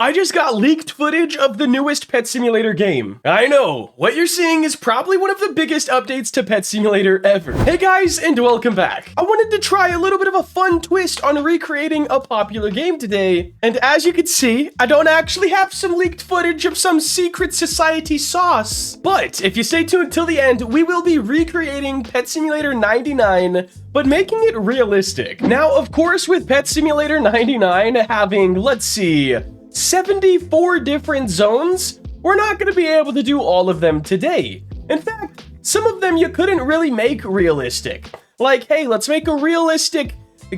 I just got leaked footage of the newest Pet Simulator game. I know, what you're seeing is probably one of the biggest updates to Pet Simulator ever. Hey guys, and welcome back. I wanted to try a little bit of a fun twist on recreating a popular game today. And as you can see, I don't actually have some leaked footage of some secret society sauce. But if you stay tuned till the end, we will be recreating Pet Simulator 99, but making it realistic. Now, of course, with Pet Simulator 99 having, let's see, 74 different zones, we're not going to be able to do all of them today. In fact, some of them you couldn't really make realistic. Like, hey, let's make a realistic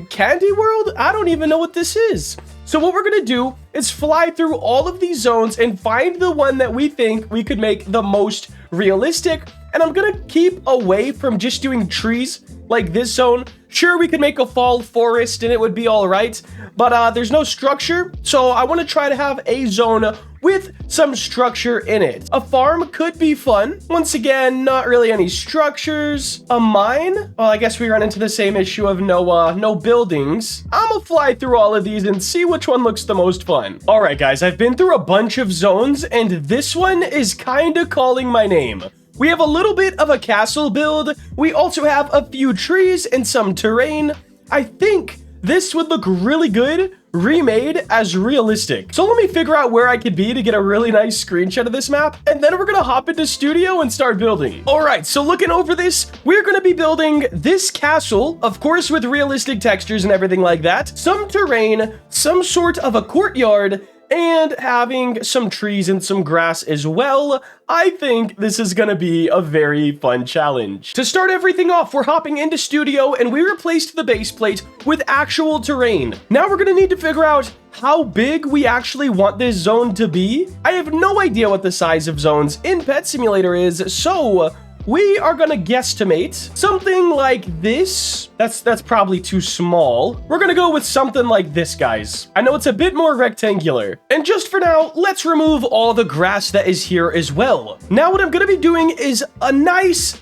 candy world? I don't even know what this is. So what we're going to do is fly through all of these zones and find the one that we think we could make the most realistic. And I'm going to keep away from just doing trees like this zone. Sure, we could make a fall forest and it would be all right, but there's no structure. So I want to try to have a zone with some structure in it. A farm could be fun. Once again, not really any structures. A mine? Well, I guess we run into the same issue of no buildings. I'm gonna fly through all of these and see which one looks the most fun. All right, guys, I've been through a bunch of zones and this one is kind of calling my name. We have a little bit of a castle build. We also have a few trees and some terrain. I think this would look really good remade as realistic. So let me figure out where I could be to get a really nice screenshot of this map, and then we're gonna hop into studio and start building. All right, so looking over this, we're gonna be building this castle, of course, with realistic textures and everything like that, some terrain, some sort of a courtyard, and having some trees and some grass as well. I think this is gonna be a very fun challenge. To start everything off, we're hopping into studio and we replaced the base plate with actual terrain. Now we're gonna need to figure out how big we actually want this zone to be. I have no idea what the size of zones in Pet Simulator is, so we are gonna guesstimate something like this. That's probably too small. We're gonna go with something like this, guys. I know it's a bit more rectangular. And just for now, let's remove all the grass that is here as well. Now what I'm gonna be doing is a nice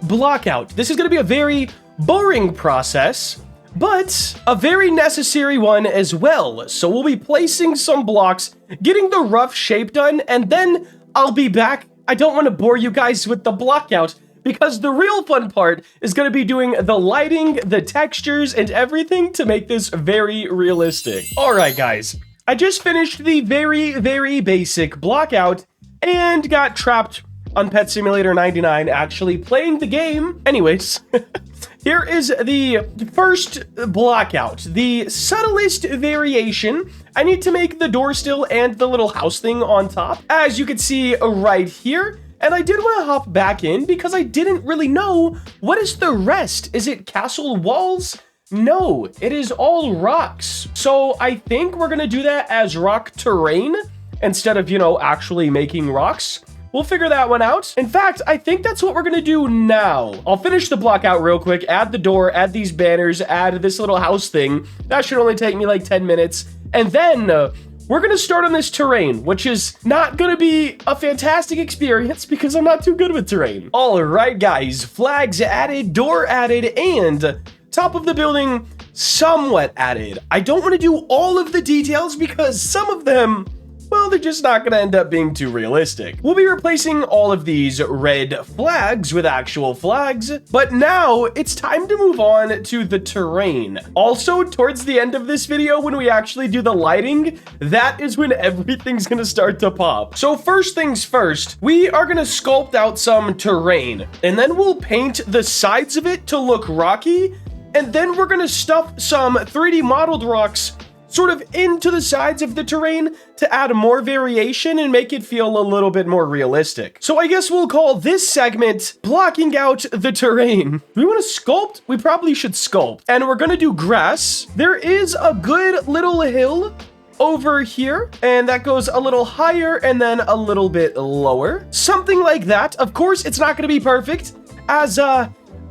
block out. This is gonna be a very boring process, but a very necessary one as well. So we'll be placing some blocks, getting the rough shape done, and then I'll be back. I don't want to bore you guys with the block out because the real fun part is going to be doing the lighting, the textures, and everything to make this very realistic. All right, guys, I just finished the very basic block out and got trapped on Pet Simulator 99 actually playing the game. Anyways, here is the first block out, the subtlest variation. I need to make the door still and the little house thing on top, as you can see right here. And I did want to hop back in because I didn't really know what is the rest. Is it castle walls? No, it is all rocks. So I think we're gonna do that as rock terrain instead of, actually making rocks. We'll figure that one out. In fact, I think that's what we're gonna do now. I'll finish the block out real quick, add the door, add these banners, add this little house thing. That should only take me like 10 minutes. And then we're gonna start on this terrain, which is not gonna be a fantastic experience because I'm not too good with terrain. All right, guys, flags added, door added, and top of the building somewhat added. I don't wanna do all of the details because some of them, well, they're just not going to end up being too realistic. We'll be replacing all of these red flags with actual flags, but now it's time to move on to the terrain. Also, towards the end of this video, when we actually do the lighting, that is when everything's going to start to pop. So first things first, we are going to sculpt out some terrain, and then we'll paint the sides of it to look rocky, and then we're going to stuff some 3D modeled rocks sort of into the sides of the terrain to add more variation and make it feel a little bit more realistic. So I guess we'll call this segment blocking out the terrain. Do we want to sculpt? We probably should sculpt. And we're gonna do grass. There is a good little hill over here, and that goes a little higher and then a little bit lower. Something like that. Of course, it's not gonna be perfect, as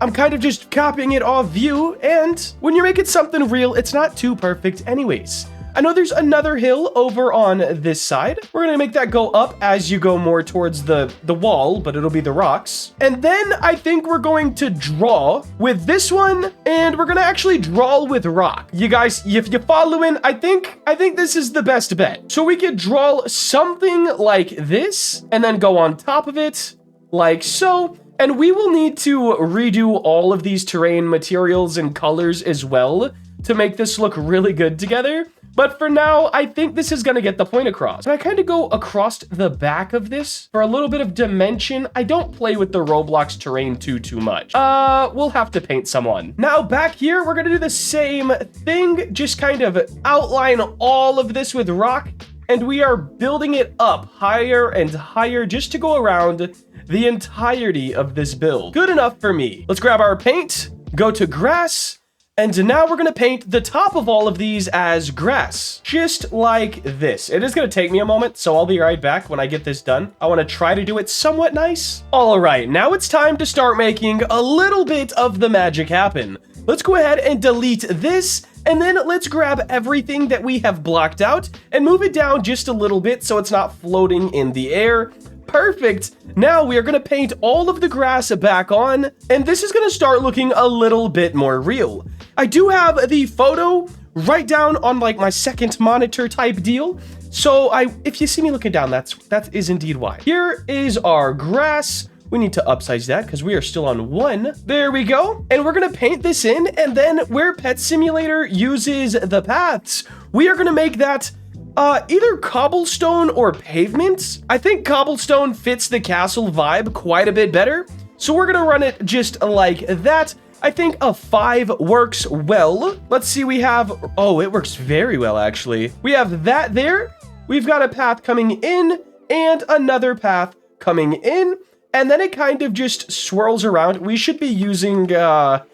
I'm kind of just copying it off view, and when you're making something real, it's not too perfect anyways. I know there's another hill over on this side. We're gonna make that go up as you go more towards the wall, but it'll be the rocks. And then I think we're going to draw with this one, and we're gonna actually draw with rock. You guys, if you follow in, I think this is the best bet. So we could draw something like this, and then go on top of it, like so. And we will need to redo all of these terrain materials and colors as well to make this look really good together. But for now, I think this is gonna get the point across. And I kind of go across the back of this for a little bit of dimension. I don't play with the Roblox terrain too much. We'll have to paint someone. Now back here, we're gonna do the same thing, just kind of outline all of this with rock. And we are building it up higher and higher just to go around the entirety of this build. Good enough for me. Let's grab our paint, go to grass, and now we're gonna paint the top of all of these as grass, just like this. It is gonna take me a moment, so I'll be right back when I get this done. I wanna try to do it somewhat nice. All right, now it's time to start making a little bit of the magic happen. Let's go ahead and delete this, and then let's grab everything that we have blocked out and move it down just a little bit so it's not floating in the air. Perfect. Now we are going to paint all of the grass back on, and this is going to start looking a little bit more real. I do have the photo right down on like my second monitor type deal. So if you see me looking down, that is indeed why. Here is our grass. We need to upsize that because we are still on 1. There we go. And we're going to paint this in, and then where Pet Simulator uses the paths, we are going to make that either cobblestone or pavement. I think cobblestone fits the castle vibe quite a bit better. So we're going to run it just like that. I think a 5 works well. Let's see, we have, oh, it works very well, actually. We have that there. We've got a path coming in and another path coming in. And then it kind of just swirls around. We should be using the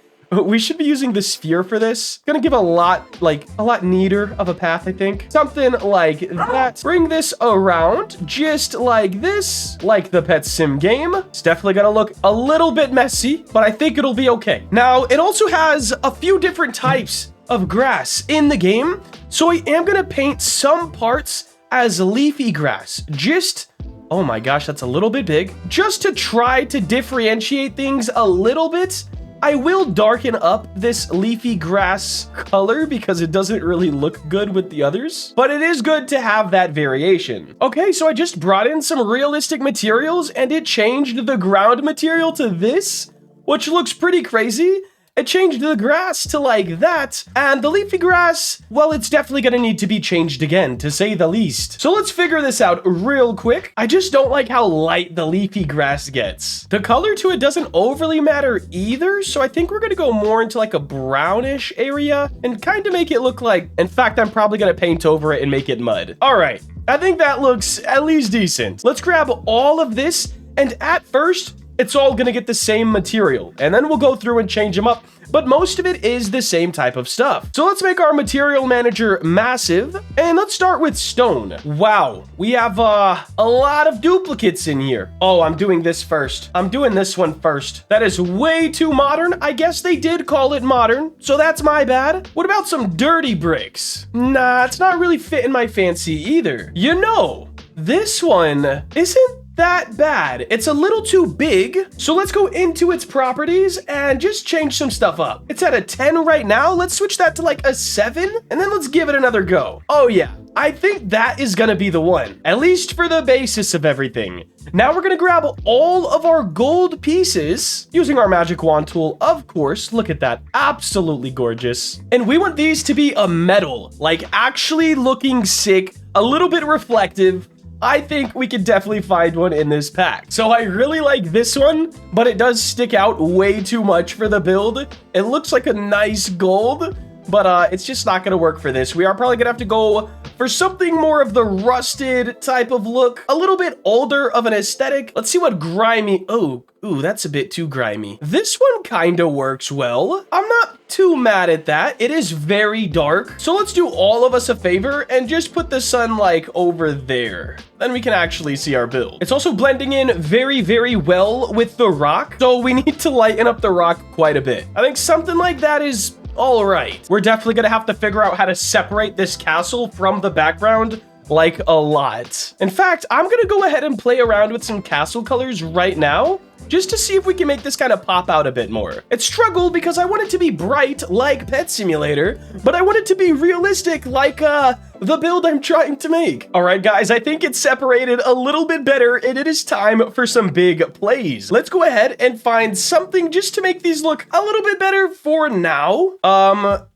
sphere for this. Gonna give a lot neater of a path, I think. Something like that. Bring this around just like this, like the Pet Sim game. It's definitely gonna look a little bit messy, but I think it'll be okay. Now, it also has a few different types of grass in the game. So I am gonna paint some parts as leafy grass. Oh my gosh, that's a little bit big. Just to try to differentiate things a little bit, I will darken up this leafy grass color because it doesn't really look good with the others, but it is good to have that variation. Okay, so I just brought in some realistic materials and it changed the ground material to this, which looks pretty crazy. It changed the grass to like that, and the leafy grass, well, it's definitely gonna need to be changed again, to say the least. So let's figure this out real quick. I just don't like how light the leafy grass gets. The color to it doesn't overly matter either, so I think we're gonna go more into like a brownish area and kind of make it look like, in fact, I'm probably gonna paint over it and make it mud. All right, I think that looks at least decent. Let's grab all of this, and at first, it's all gonna get the same material, and then we'll go through and change them up, but most of it is the same type of stuff. So let's make our material manager massive, and let's start with stone. Wow, we have a lot of duplicates in here. Oh, I'm doing this first. I'm doing this one first. That is way too modern. I guess they did call it modern, so that's my bad. What about some dirty bricks? Nah, it's not really fitting my fancy either. You know, this one isn't that bad. It's a little too big. So let's go into its properties and just change some stuff up. It's at a 10 right now. Let's switch that to like a 7 and then let's give it another go. Oh yeah, I think that is gonna be the one, at least for the basis of everything. Now we're gonna grab all of our gold pieces using our magic wand tool, of course. Look at that, absolutely gorgeous. And we want these to be a metal, like actually looking sick, a little bit reflective. I think we could definitely find one in this pack. So I really like this one, but it does stick out way too much for the build. It looks like a nice gold, but it's just not gonna work for this. We are probably gonna have to go for something more of the rusted type of look, a little bit older of an aesthetic. Let's see what grimy, ooh, that's a bit too grimy. This one kind of works well. I'm not too mad at that. It is very dark. So let's do all of us a favor and just put the sun like over there. Then we can actually see our build. It's also blending in very, very well with the rock. So we need to lighten up the rock quite a bit. I think something like that is All right, we're definitely gonna have to figure out how to separate this castle from the background like a lot. In fact, I'm gonna go ahead and play around with some castle colors right now just to see if we can make this kind of pop out a bit more. It struggled because I want it to be bright like Pet Simulator, but I want it to be realistic like the build I'm trying to make. All right, guys, I think it's separated a little bit better and it is time for some big plays. Let's go ahead and find something just to make these look a little bit better for now.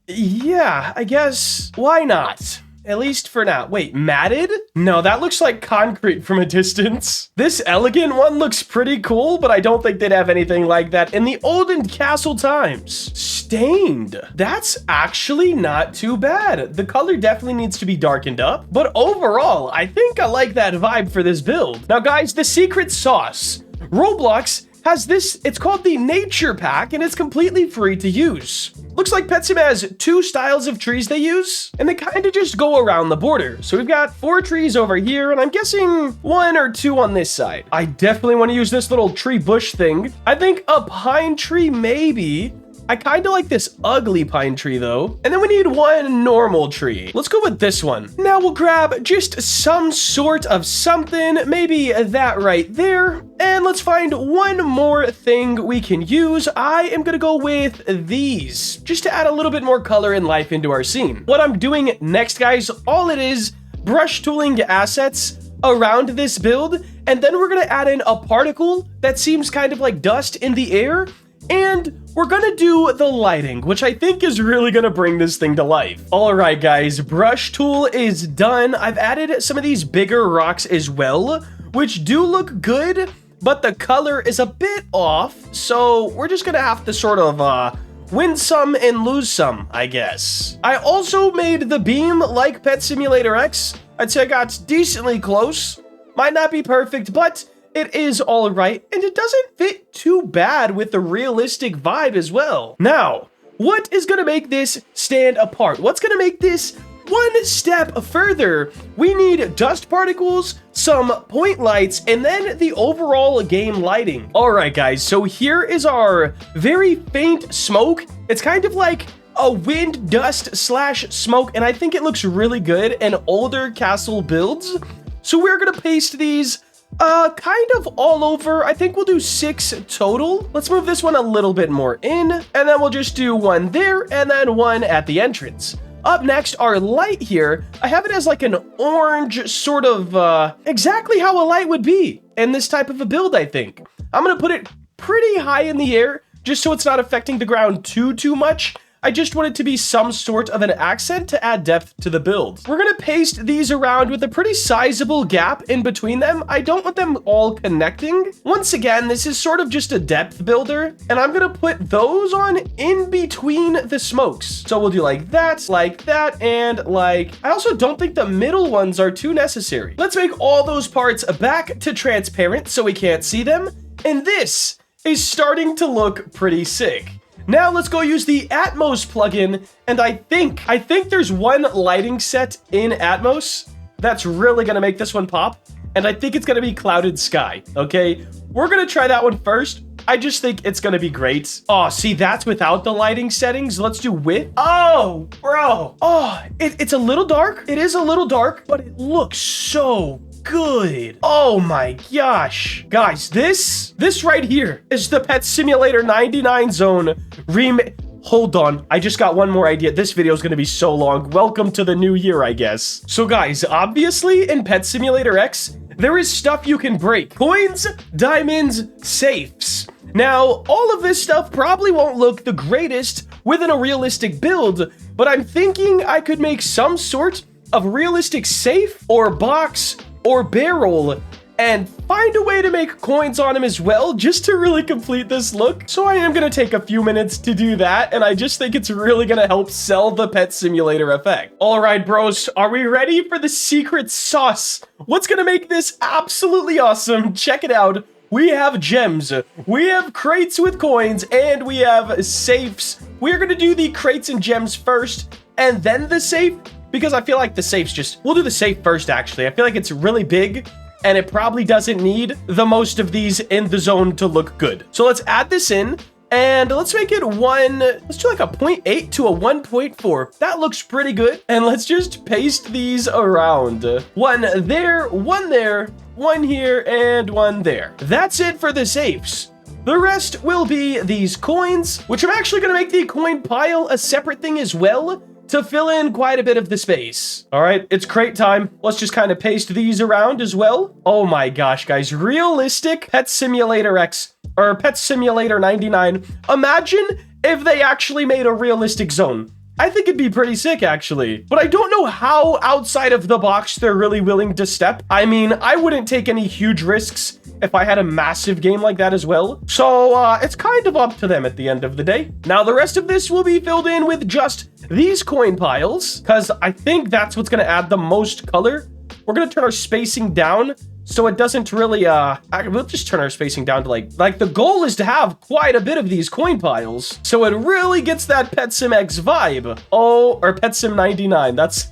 Yeah, I guess, why not? At least for now. Wait, matted? No, that looks like concrete from a distance. This elegant one looks pretty cool, but I don't think they'd have anything like that in the olden castle times. Stained. That's actually not too bad. The color definitely needs to be darkened up, but overall, I think I like that vibe for this build. Now, guys, the secret sauce. Roblox has this, it's called the Nature Pack, and it's completely free to use. Looks like PetSim has 2 styles of trees they use, and they kind of just go around the border. So we've got 4 trees over here, and I'm guessing 1 or 2 on this side. I definitely want to use this little tree bush thing. I think a pine tree, maybe. I kind of like this ugly pine tree though. And then we need 1 normal tree. Let's go with this one. Now we'll grab just some sort of something, maybe that right there. And let's find 1 more thing we can use. I am gonna go with these, just to add a little bit more color and life into our scene. What I'm doing next, guys, all it is brush tooling assets around this build. And then we're gonna add in a particle that seems kind of like dust in the air. And we're gonna do the lighting, which I think is really gonna bring this thing to life. All right, guys, brush tool is done. I've added some of these bigger rocks as well, which do look good, but the color is a bit off. So we're just gonna have to sort of win some and lose some, I guess. I also made the beam like Pet Simulator X. I'd say I got decently close. Might not be perfect, but it is all right, and it doesn't fit too bad with the realistic vibe as well. Now, what is gonna make this stand apart? What's gonna make this 1 step further? We need dust particles, some point lights, and then the overall game lighting. All right, guys, so here is our very faint smoke. It's kind of like a wind dust slash smoke, and I think it looks really good in older castle builds. So we're gonna paste these kind of all over. I think we'll do 6 total. Let's move this one a little bit more in, and then we'll just do 1 there and then 1 at the entrance. Up next, our light here. I have it as like an orange sort of, exactly how a light would be in this type of a build, I think. I'm gonna put it pretty high in the air just so it's not affecting the ground too much. I just want it to be some sort of an accent to add depth to the build. We're gonna paste these around with a pretty sizable gap in between them. I don't want them all connecting. Once again, this is sort of just a depth builder, and I'm gonna put those on in between the smokes. So we'll do like that, and like, I also don't think the middle ones are too necessary. Let's make all those parts back to transparent so we can't see them. And this is starting to look pretty sick. Now let's go use the Atmos plugin, and I think there's 1 lighting set in Atmos that's really gonna make this one pop, and I think it's gonna be Clouded Sky, okay? We're gonna try that one first. I just think it's gonna be great. Oh, see, that's without the lighting settings. Let's do with. Oh, bro. Oh, it's a little dark. It is a little dark, but it looks so good. Oh my gosh. Guys, this right here is the Pet Simulator 99 Zone remake. Hold on, I just got 1 more idea. This video is going to be so long. Welcome to the new year, I guess. So guys, obviously in Pet Simulator X, there is stuff you can break. Coins, diamonds, safes. Now, all of this stuff probably won't look the greatest within a realistic build, but I'm thinking I could make some sort of realistic safe or box or barrel and find a way to make coins on him as well, just to really complete this look. So I am gonna take a few minutes to do that, and I just think it's really gonna help sell the Pet Simulator effect. All right, bros, are we ready for the secret sauce? What's gonna make this absolutely awesome? Check it out. We have gems, we have crates with coins, and we have safes. We're gonna do the crates and gems first, and then the safe, because I feel like the safe's just, we'll do the safe first, actually. I feel like it's really big, and it probably doesn't need the most of these in the zone to look good. So let's add this in, And let's make it let's do like a 0.8 to a 1.4. That looks pretty good. And let's just paste these around. One there, one here, and one there. That's it for the safes. The rest will be these coins, which I'm actually going to make the coin pile a separate thing as well to fill in quite a bit of the space. All right, it's crate time. Let's just kind of paste these around as well. Oh my gosh, guys, realistic Pet Simulator X or Pet Simulator 99. Imagine if they actually made a realistic zone. I think it'd be pretty sick, actually. But I don't know how outside of the box they're really willing to step. I mean, I wouldn't take any huge risks if I had a massive game like that as well. So it's kind of up to them at the end of the day. Now, the rest of this will be filled in with just these coin piles, because I think that's what's going to add the most color. We're going to turn our spacing down so it doesn't really, we'll just turn our spacing down to like the goal is to have quite a bit of these coin piles. So it really gets that Pet Sim X vibe. Oh, or Pet Sim 99. That's,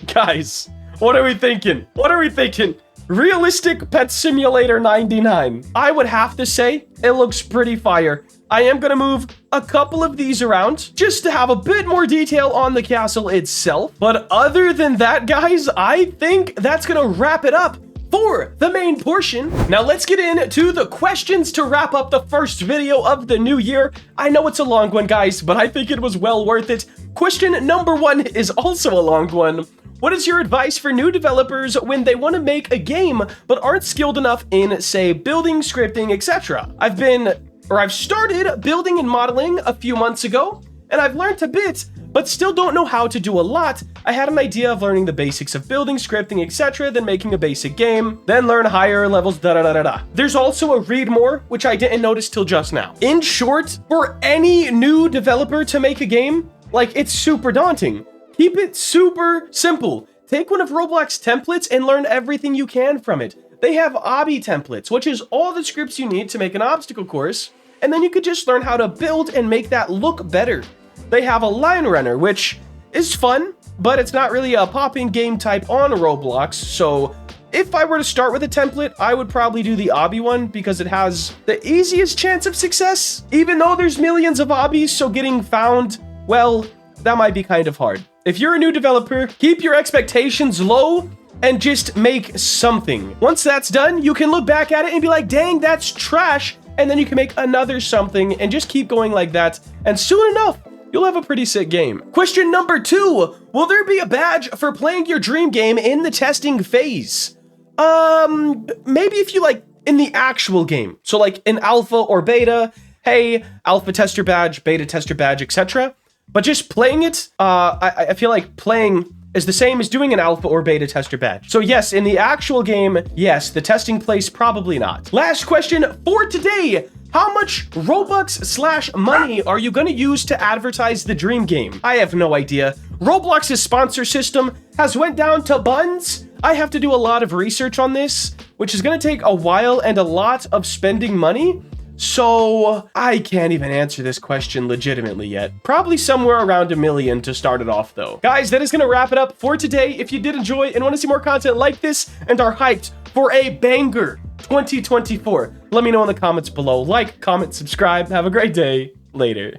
guys, what are we thinking? What are we thinking? Realistic Pet Simulator 99. I would have to say it looks pretty fire. I am going to move a couple of these around just to have a bit more detail on the castle itself. But other than that, guys, I think that's going to wrap it up for the main portion. Now let's get into the questions to wrap up the first video of the new year. I know it's a long one, guys, but I think it was well worth it. Question number 1 is also a long one. What is your advice for new developers when they want to make a game but aren't skilled enough in, say, building, scripting, etc.? I've started building and modeling a few months ago, and I've learned a bit, but still don't know how to do a lot. I had an idea of learning the basics of building, scripting, etc., then making a basic game, then learn higher levels, da-da-da-da-da. There's also a read more, which I didn't notice till just now. In short, for any new developer to make a game, like, it's super daunting. Keep it super simple. Take one of Roblox templates and learn everything you can from it. They have obby templates, which is all the scripts you need to make an obstacle course, and then you could just learn how to build and make that look better. They have a line runner, which is fun, but it's not really a popping game type on Roblox. So if I were to start with a template, I would probably do the obby one because it has the easiest chance of success, even though there's millions of obbies. So getting found, well, that might be kind of hard. If you're a new developer, keep your expectations low and just make something. Once that's done, you can look back at it and be like, dang, that's trash. And then you can make another something and just keep going like that. And soon enough, you'll have a pretty sick game. Question number 2, will there be a badge for playing your dream game in the testing phase? Maybe if you like in the actual game. So like in alpha or beta, hey, alpha tester badge, beta tester badge, etc. But just playing it, I feel like playing is the same as doing an alpha or beta tester badge. So yes, in the actual game, yes, the testing place, probably not. Last question for today. How much Robux/money are you gonna use to advertise the dream game? I have no idea. Roblox's sponsor system has went down to buns. I have to do a lot of research on this, which is gonna take a while and a lot of spending money. So I can't even answer this question legitimately yet. Probably somewhere around $1 million to start it off though. Guys, that is gonna wrap it up for today. If you did enjoy and want to see more content like this and are hyped for a banger 2024, let me know in the comments below. Like, comment, subscribe. Have a great day. Later.